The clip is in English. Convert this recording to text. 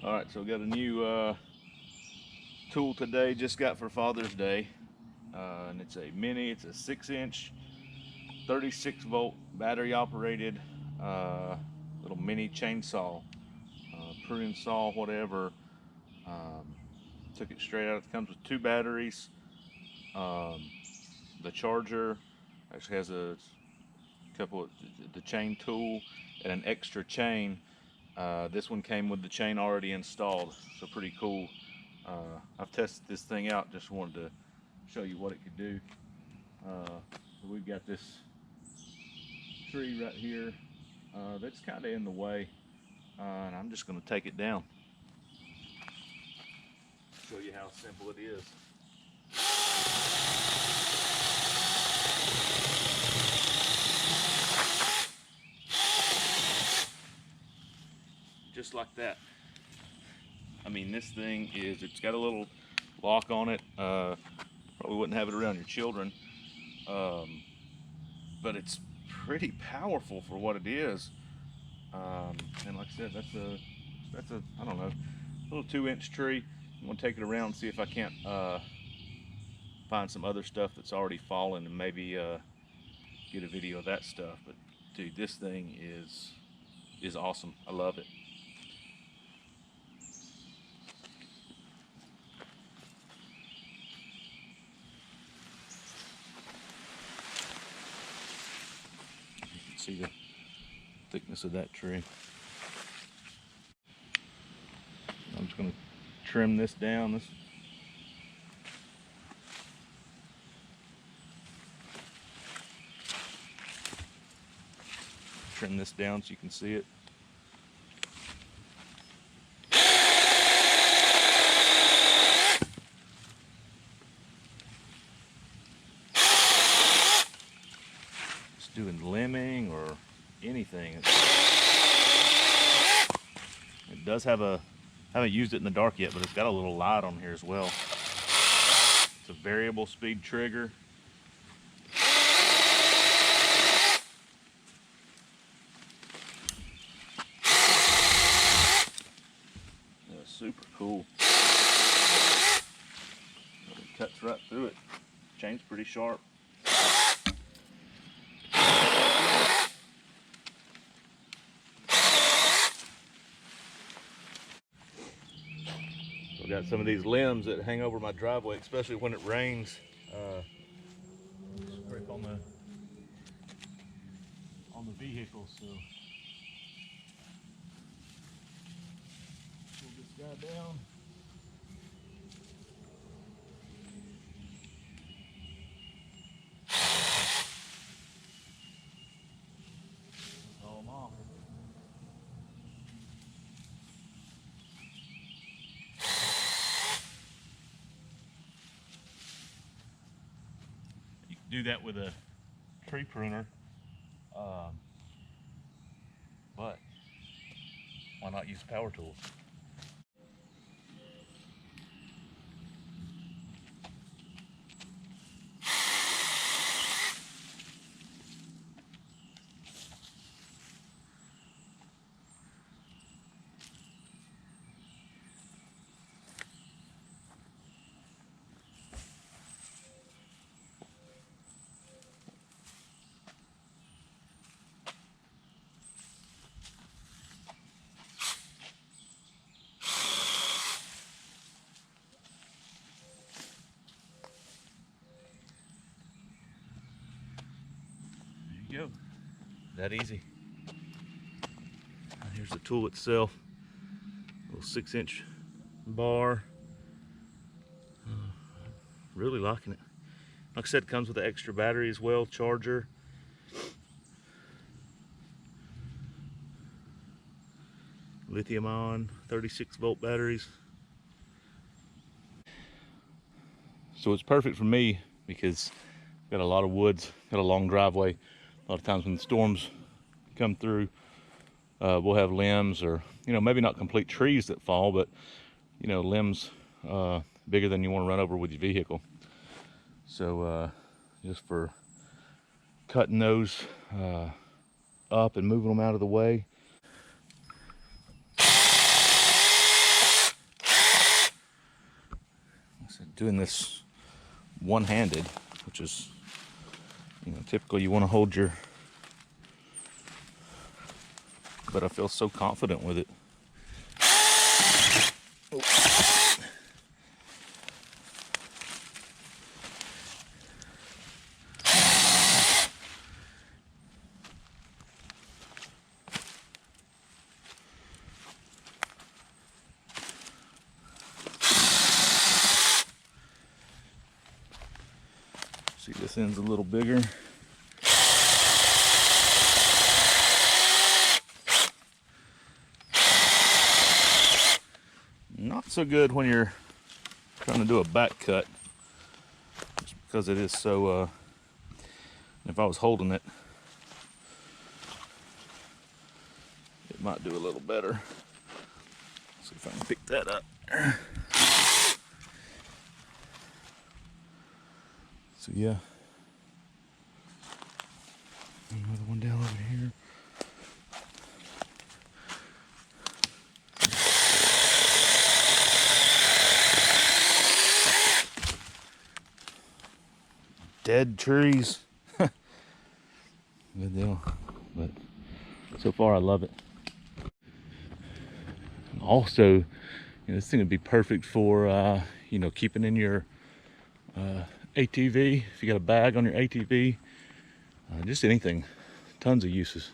All right, so we got a new tool today, just got for Father's Day. And it's a it's a 6-inch, 36-volt battery operated little mini chainsaw, pruning saw, whatever. Um, Took it straight out. It comes with 2 batteries. Um, the charger actually has a couple of the chain tool and an extra chain. This one came with the chain already installed, so pretty cool. I've tested this thing out, just wanted to show you what it could do. We've got this tree right here that's kind of in the way, and I'm just going to take it down. Show you how simple it is. Just like that. I mean, this thing it's got a little lock on it. Probably wouldn't have it around your children, but it's pretty powerful for what it is. And like I said, that's a I don't know, little 2-inch tree. I'm gonna take it around and see if I can't find some other stuff that's already fallen and maybe get a video of that stuff. But dude, this thing is awesome. I love it. You can see the thickness of that tree. I'm just going to trim this down. Trim this down so you can see it. Just doing limbing or anything. It does have a, I haven't used it in the dark yet, but it's got a little light on here as well. It's a variable speed trigger. Super cool. It cuts right through it. Chain's pretty sharp. I've got some of these limbs that hang over my driveway, especially when it rains. Scrape on the vehicle, so pull this guy down. Haul them off. You can do that with a tree pruner, but why not use power tools? Go. That easy. Here's the tool itself. A little 6-inch bar. Really liking it. Like I said, it comes with an extra battery as well, charger. Lithium Ion 36-volt batteries. So it's perfect for me because I've got a lot of woods, got a long driveway. A lot of times when the storms come through, we'll have limbs or, maybe not complete trees that fall, but, limbs bigger than you want to run over with your vehicle. So just for cutting those up and moving them out of the way. doing this one-handed, which is, you know, typically you want to hold your, but I feel so confident with it. See, this end's a little bigger. Not so good when you're trying to do a back cut, just because it is so, if I was holding it, it might do a little better. See if I can pick that up. So yeah, another one down over here. Dead trees. Good deal. But so far I love it. Also, you know, this thing would be perfect for you know, keeping in your ATV. If you got a bag on your ATV, just anything. Tons of uses.